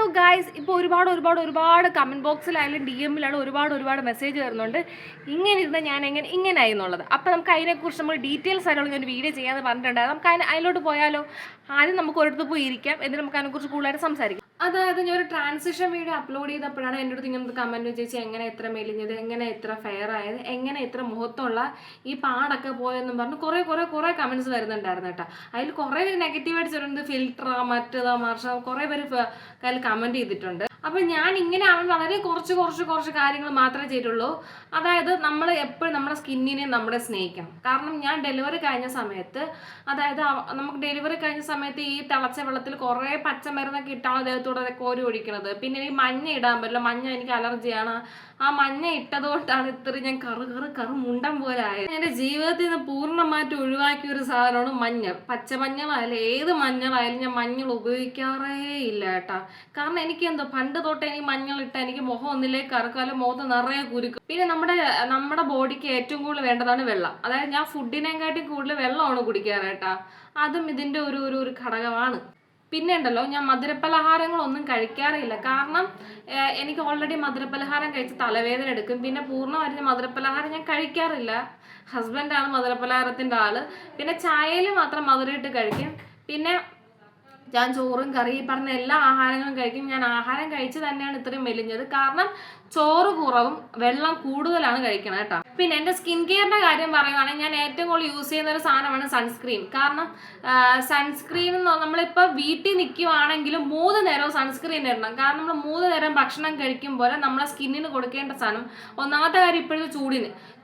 Hello guys, ഇപ്പോൾ ഒരുപാട് comment ബോക്സിലായാലും D എമ്മിലായാലും ഒരുപാട് മെസ്സേജ് വരുന്നുണ്ട് ഇങ്ങനെ ഇരുന്ന് ഞാൻ ഇങ്ങനായി എന്നുള്ളത്. അപ്പോൾ നമുക്ക് അതിനെക്കുറിച്ച് നമ്മൾ ഡീറ്റെയിൽസ് ആയിട്ടുള്ള ഒരു വീഡിയോ ചെയ്യാമെന്ന് പറഞ്ഞിട്ടുണ്ടായിരുന്നു. നമുക്ക് അതിലോട്ട് പോയാലോ? ആദ്യം നമുക്ക് ഒരിടത്ത് പോയി ഇരിക്കാം, എന്നിട്ട് നമുക്ക് അതിനെക്കുറിച്ച് കൂടുതലായിട്ട് സംസാരിക്കാം. അതായത് ഞാൻ ഒരു ട്രാൻസിഷൻ വീഡിയോ അപ്ലോഡ് ചെയ്തപ്പോഴാണ് എൻ്റെ അടുത്ത് ഇങ്ങനത്തെ കമൻറ്റ് ചേച്ചി എങ്ങനെ ഇത്ര മെലിഞ്ഞത്, എങ്ങനെ ഇത്ര ഫെയർ ആയത്, എങ്ങനെ ഇത്ര മുഖത്തുള്ള ഈ പാടൊക്കെ പോയെന്നും പറഞ്ഞ് കുറേ കമൻറ്റ്സ് വരുന്നുണ്ടായിരുന്നു കേട്ടോ. അതിൽ കുറേ നെഗറ്റീവായിട്ട് ചെല്ലുന്നത് ഫിൽറ്ററാ മറ്റേതാ മറിച്ച കുറേ പേര് കയ്യിൽ കമൻറ്റ് ചെയ്തിട്ടുണ്ട്. അപ്പം ഞാൻ ഇങ്ങനെ അവൻ വളരെ കുറച്ച് കാര്യങ്ങൾ മാത്രമേ ചെയ്തിട്ടുള്ളൂ. അതായത് നമ്മൾ എപ്പോഴും നമ്മുടെ സ്കിന്നിനെ നമ്മളെ സ്നേഹിക്കണം. കാരണം ഞാൻ ഡെലിവറി കഴിഞ്ഞ സമയത്ത്, അതായത് നമുക്ക് ഡെലിവറി കഴിഞ്ഞ സമയത്ത് ഈ തിളച്ച വെള്ളത്തിൽ കുറേ പച്ചമരുന്നൊക്കെ ഇട്ടാണ് അദ്ദേഹത്തോടെ കോരി ഒഴിക്കണത്. പിന്നെ ഈ മഞ്ഞ ഇടാൻ പറ്റില്ല, മഞ്ഞ എനിക്ക് അലർജിയാണ്. ആ മഞ്ഞ ഇട്ടതുകൊണ്ടാണ് ഇത്രയും ഞാൻ കറു മുണ്ടം പോലെ ആയത്. എൻ്റെ ജീവിതത്തിൽ നിന്ന് പൂർണ്ണമായിട്ട് ഒഴിവാക്കിയ ഒരു സാധനമാണ് മഞ്ഞൾ. പച്ചമഞ്ഞളായാലും ഏത് മഞ്ഞളായാലും ഞാൻ മഞ്ഞൾ ഉപയോഗിക്കാറേ ഇല്ല കേട്ടാ. കാരണം എനിക്ക് എന്തോ പണ്ട് തൊട്ടേ എനിക്ക് മഞ്ഞളിട്ട എനിക്ക് മുഖം ഒന്നിലേക്ക് കറക്കാലും മുഖത്ത് നിറയെ കുരുക്കും. പിന്നെ നമ്മുടെ ബോഡിക്ക് ഏറ്റവും കൂടുതൽ വേണ്ടതാണ് വെള്ളം. അതായത് ഞാൻ ഫുഡിനെക്കാട്ടി കൂടുതൽ വെള്ളമാണ് കുടിക്കാറ് കേട്ടാ. അതും ഇതിൻ്റെ ഒരു ഘടകമാണ്. പിന്നെ ഉണ്ടല്ലോ, ഞാൻ മധുരപലഹാരങ്ങളൊന്നും കഴിക്കാറില്ല. കാരണം എനിക്ക് ഓൾറെഡി മധുരപലഹാരം കഴിച്ച് തലവേദന എടുക്കും. പിന്നെ പൂർണ്ണമായിട്ട് മധുരപലഹാരം ഞാൻ കഴിക്കാറില്ല. ഹസ്ബൻഡാണ് മധുരപലഹാരത്തിൻ്റെ ആള്. പിന്നെ ചായയിൽ മാത്രം മധുരം ഇട്ട് കഴിക്കും. പിന്നെ ഞാൻ ചോറും കറി പറഞ്ഞ എല്ലാ ആഹാരങ്ങളും കഴിക്കും. ഞാൻ ആഹാരം കഴിച്ച് തന്നെയാണ് ഇത്രയും മെലിഞ്ഞത്. കാരണം ചോറ് കുറവും വെള്ളം കൂടുതലാണ് കഴിക്കണം കേട്ടോ. പിന്നെ എൻ്റെ സ്കിൻ കെയറിൻ്റെ കാര്യം പറയുവാണെങ്കിൽ ഞാൻ ഏറ്റവും കൂടുതൽ യൂസ് ചെയ്യുന്ന ഒരു സാധനമാണ് സൺസ്ക്രീൻ. കാരണം സൺസ്ക്രീൻ നമ്മളിപ്പോൾ വീട്ടിൽ നിൽക്കുവാണെങ്കിലും 3 നേരവും സൺസ്ക്രീൻ ഇടണം. കാരണം നമ്മൾ 3 നേരം ഭക്ഷണം കഴിക്കുമ്പോൾ നമ്മളെ സ്കിന്നിന് കൊടുക്കേണ്ട സാധനം, ഒന്നാമത്തെ കാര്യം ഇപ്പോഴത്തെ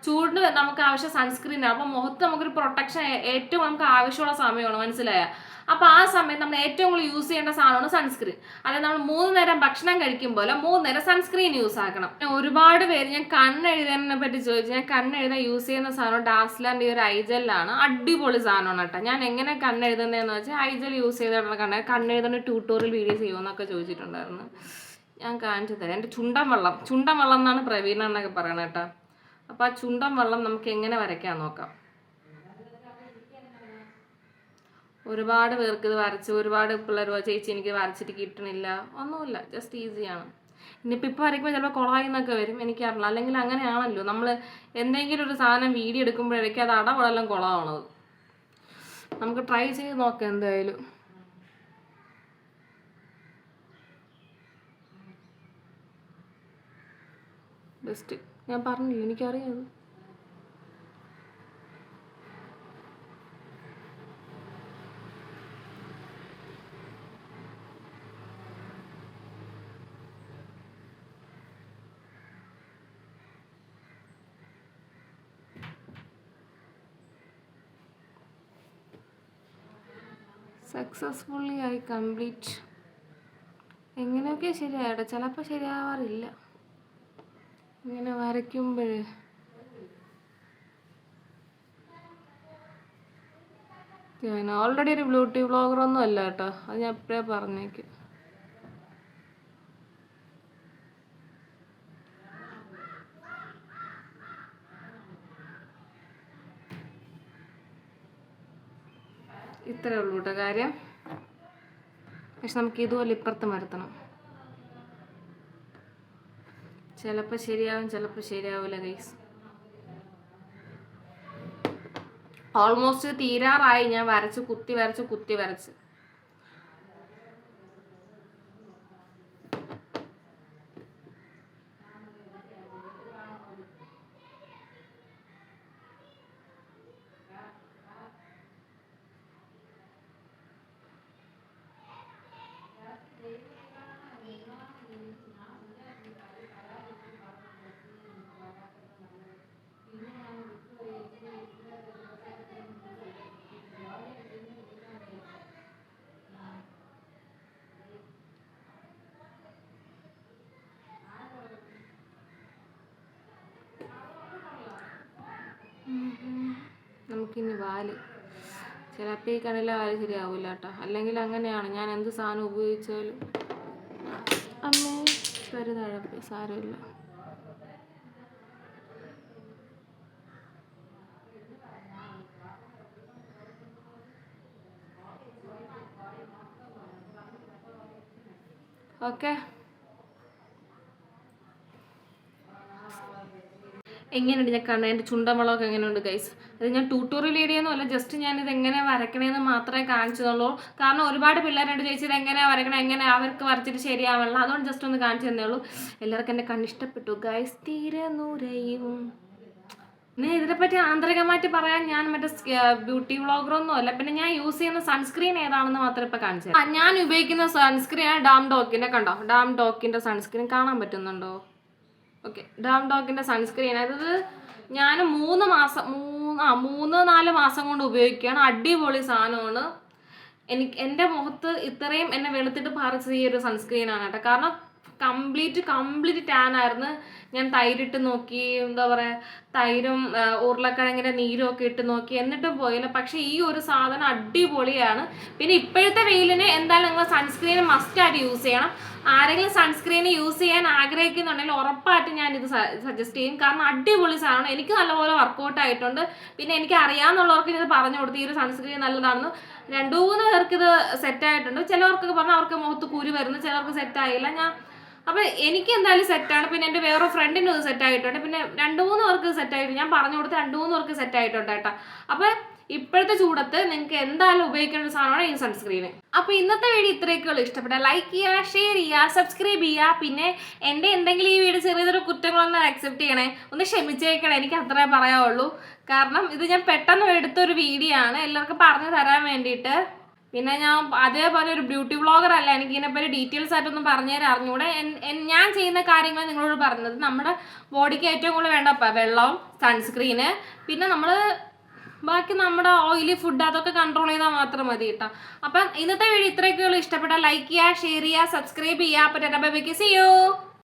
ചൂടിന് നമുക്ക് ആവശ്യം സൺസ്ക്രീനാണ്. അപ്പോൾ മുഖത്ത് നമുക്കൊരു പ്രൊട്ടക്ഷൻ ഏറ്റവും നമുക്ക് ആവശ്യമുള്ള സമയമാണ്, മനസ്സിലായ? അപ്പോൾ ആ സമയത്ത് നമ്മൾ ഏറ്റവും കൂടുതൽ യൂസ് ചെയ്യേണ്ട സാധനമാണ് സൺസ്ക്രീൻ. അതായത് നമ്മൾ 3 നേരം ഭക്ഷണം കഴിക്കുമ്പോൾ 3 നേരം സൺസ്ക്രീൻ യൂസ് ആക്കണം. ഒരുപാട് പേര് ഞാൻ കണ്ണെഴുതാനെ പറ്റി ചോദിച്ചു. ഞാൻ കണ്ണെഴുതാൻ യൂസ് ചെയ്യുന്ന സാധനം ഡാസ്ലറിൻ്റെ ഒരു ഐജെല്ലാണ്. അടിപൊളി സാധനമാണ് കേട്ടോ. ഞാൻ എങ്ങനെ കണ്ണെഴുതുന്നതെന്ന് വെച്ചാൽ ഐജൽ യൂസ് ചെയ്തിട്ടുള്ള കണ്ണെഴുതുന്ന ട്യൂട്ടോറിയൽ വീഡിയോ ചെയ്യുമെന്നൊക്കെ ചോദിച്ചിട്ടുണ്ടായിരുന്നു. ഞാൻ കാണിച്ചു തരാം. എൻ്റെ ചുണ്ടൻ വെള്ളം എന്നാണ് പ്രവീണ എന്നൊക്കെ പറയണത് കേട്ടോ. അപ്പോൾ ആ ചുണ്ടൻ വെള്ളം നമുക്ക് എങ്ങനെ വരയ്ക്കാൻ നോക്കാം. ഒരുപാട് പേർക്ക് ഇത് വരച്ച്, ഒരുപാട് പിള്ളേർ ചേച്ചി എനിക്ക് വരച്ചിട്ട് കിട്ടണില്ല, ഒന്നുമില്ല, ജസ്റ്റ് ഈസിയാണ്. ഇനിയിപ്പോൾ വരയ്ക്കുമ്പോൾ ചിലപ്പോൾ കുളമായിന്നൊക്കെ വരും, എനിക്കറിയില്ല. അല്ലെങ്കിൽ അങ്ങനെയാണല്ലോ, നമ്മൾ എന്തെങ്കിലും ഒരു സാധനം വീഡിയോ എടുക്കുമ്പോഴേക്കും അത് അടവളെല്ലാം കുളമാണത്. നമുക്ക് ട്രൈ ചെയ്ത് നോക്കാം എന്തായാലും. ബെസ്റ്റ് ഞാൻ പറഞ്ഞില്ല, എനിക്കറിയാം. സക്സസ്ഫുള്ളി ആയി കംപ്ലീറ്റ്. എങ്ങനെയൊക്കെ ശരിയായിട്ടോ, ചിലപ്പോൾ ശരിയാവാറില്ല ഇങ്ങനെ വരയ്ക്കുമ്പോൾ. ഞാൻ ഓൾറെഡി ഒരു ബ്യൂട്ടി വ്ളോഗറൊന്നും അല്ല കേട്ടോ, അത് ഞാൻ എപ്പോഴേ പറഞ്ഞേക്കും. ഇത്രയേ ഉള്ളൂ കേട്ടോ കാര്യം. പക്ഷെ നമുക്ക് ഇതുപോലെ ഇപ്പുറത്ത് മരത്തണം. ചിലപ്പോൾ ശരിയാവും, ചിലപ്പോൾ ശരിയാവില്ല ഗൈസ്. ഓൾമോസ്റ്റ് തീരാറായി. ഞാൻ കുത്തി വരച്ച് നമുക്കിനി വാല്, ചിലപ്പോൾ ഈ കണ്ണിലെ വാല് ശരിയാവില്ല കേട്ടോ. അല്ലെങ്കിൽ അങ്ങനെയാണ്, ഞാൻ എന്ത് സാധനം ഉപയോഗിച്ചാലും. അമ്മേ കരുതാഴപ്പേ, സാരമില്ല. ഓക്കെ, എങ്ങനെയുണ്ട് ഞാൻ കാണാൻ എൻ്റെ ചുണ്ടമുളകൊക്കെ എങ്ങനെയുണ്ട് ഗൈസ്? അത് ഞാൻ ട്യൂട്ടോറിയൽ വീഡിയോന്നും അല്ല, ജസ്റ്റ് ഞാനിത് എങ്ങനെ വരക്കണേന്ന് മാത്രമേ കാണിച്ചതുള്ളൂ. കാരണം ഒരുപാട് പിള്ളേരോട് ചോദിച്ചത് എങ്ങനെയാണ് വരക്കണം, എങ്ങനെ അവർക്ക് വരച്ചിട്ട് ശരിയാവണം, അതുകൊണ്ട് ജസ്റ്റ് ഒന്ന് കാണിച്ചു തന്നേ ഉള്ളൂ. എല്ലാവർക്കും എൻ്റെ കണ്ണിഷ്ടപ്പെട്ടു ഗൈസ്. തീരനുരയും പിന്നെ ഇതിനെപ്പറ്റി ആന്തരികമായിട്ട് പറയാൻ ഞാൻ മറ്റേ ബ്യൂട്ടി വ്ളോഗറൊന്നും അല്ല. പിന്നെ ഞാൻ യൂസ് ചെയ്യുന്ന സൺസ്ക്രീൻ ഏതാണെന്ന് മാത്രം ഇപ്പം കാണിച്ചത്. ഞാൻ ഉപയോഗിക്കുന്ന സൺസ്ക്രീൻ ഡാം ഡോക്കിൻ്റെ, കണ്ടോ ഡാം ഡോക്കിൻ്റെ സൺസ്ക്രീൻ കാണാൻ പറ്റുന്നുണ്ടോ? ഓക്കെ, ഡാം ഡോക്കിൻ്റെ സൺസ്ക്രീൻ. അതായത് ഞാൻ 3-4 മാസം കൊണ്ട് ഉപയോഗിക്കുകയാണ്. അടിപൊളി സാധനമാണ്. എൻ്റെ മുഖത്ത് ഇത്രയും എന്നെ വെളുത്തിട്ട് പറിച്ചത് ഈ ഒരു സൺസ്ക്രീനാണ് കേട്ടോ. കാരണം കംപ്ലീറ്റ് ടാൻ ആയിരുന്നു. ഞാൻ തൈരിട്ട് നോക്കി, എന്താ പറയുക, തൈരും ഉരുളക്കിഴങ്ങിൻ്റെ നീരും ഒക്കെ ഇട്ട് നോക്കി, എന്നിട്ടും പോയില്ല. പക്ഷേ ഈ ഒരു സാധനം അടിപൊളിയാണ്. പിന്നെ ഇപ്പോഴത്തെ വെയിലിന് എന്തായാലും നിങ്ങൾ സൺസ്ക്രീൻ മസ്റ്റായിട്ട് യൂസ് ചെയ്യണം. ആരെങ്കിലും സൺസ്ക്രീൻ യൂസ് ചെയ്യാൻ ആഗ്രഹിക്കുന്നുണ്ടെങ്കിൽ ഉറപ്പായിട്ട് ഞാനിത് സജസ്റ്റ് ചെയ്യും. കാരണം അടിപൊളി സാധനം, എനിക്ക് നല്ലപോലെ വർക്കൗട്ട് ആയിട്ടുണ്ട്. പിന്നെ എനിക്ക് അറിയാവുന്നവർക്ക് ഇത് പറഞ്ഞു കൊടുത്ത് ഈ ഒരു സൺസ്ക്രീൻ നല്ലതാണെന്ന് 2-3 പേർക്ക് ഇത് സെറ്റായിട്ടുണ്ട്. ചിലവർക്കൊക്കെ പറഞ്ഞാൽ അവർക്ക് മുഖത്ത് കുരു വരുന്നു, ചിലർക്ക് സെറ്റായില്ല. അപ്പം എനിക്ക് എന്തായാലും സെറ്റാണ്. പിന്നെ എൻ്റെ വേറെ ഫ്രണ്ടിനും ഇത് സെറ്റായിട്ടുണ്ട്. പിന്നെ 2-3 പേർക്ക് സെറ്റായിട്ട് ഞാൻ പറഞ്ഞു കൊടുത്ത് 2-3 പേർക്ക് സെറ്റായിട്ടുണ്ട് കേട്ടോ. അപ്പം ഇപ്പോഴത്തെ ചൂടത്ത് നിങ്ങൾക്ക് എന്തായാലും ഉപയോഗിക്കേണ്ട ഒരു സാധനമാണ് ഈ സൺസ്ക്രീന്. അപ്പോൾ ഇന്നത്തെ വീഡിയോ ഇത്രയൊക്കെയുള്ളൂ. ഇഷ്ടപ്പെട്ടാൽ ലൈക്ക് ചെയ്യുക, ഷെയർ ചെയ്യുക, സബ്സ്ക്രൈബ് ചെയ്യുക. പിന്നെ എൻ്റെ എന്തെങ്കിലും ഈ വീഡിയോ ചെറിയൊരു കുറ്റങ്ങളൊന്നും അക്സെപ്റ്റ് ചെയ്യണേ, ഒന്ന് ക്ഷമിച്ചേക്കണേ. എനിക്ക് അത്രേ പറയാവുള്ളൂ. കാരണം ഇത് ഞാൻ പെട്ടെന്ന് എടുത്തൊരു വീഡിയോ ആണ്, എല്ലാവർക്കും പറഞ്ഞു തരാൻ വേണ്ടിയിട്ട്. പിന്നെ ഞാൻ അതേപോലെ ഒരു ബ്യൂട്ടി വ്ളോഗർ അല്ല, എനിക്ക് ഇതിനെപ്പറ്റി ഡീറ്റെയിൽസ് ആയിട്ടൊന്നും പറഞ്ഞു തരാൻ അറിഞ്ഞൂടെ. ഞാൻ ചെയ്യുന്ന കാര്യങ്ങൾ നിങ്ങളോട് പറഞ്ഞത്, നമ്മുടെ ബോഡിക്ക് ഏറ്റവും കൂടുതൽ വേണ്ട വെള്ളം, സൺസ്ക്രീന്, പിന്നെ നമ്മൾ ബാക്കി നമ്മുടെ ഓയിലി ഫുഡ് അതൊക്കെ കൺട്രോൾ ചെയ്താൽ മാത്രം മതി കേട്ടോ. അപ്പം ഇന്നത്തെ വീഡിയോ ഇത്രയൊക്കെയുള്ളൂ. ഇഷ്ടപ്പെട്ടാൽ ലൈക്ക് ചെയ്യുക, ഷെയർ ചെയ്യുക, സബ്സ്ക്രൈബ് ചെയ്യുക. അപ്പോൾ ബൈ ബൈ, സീ യു.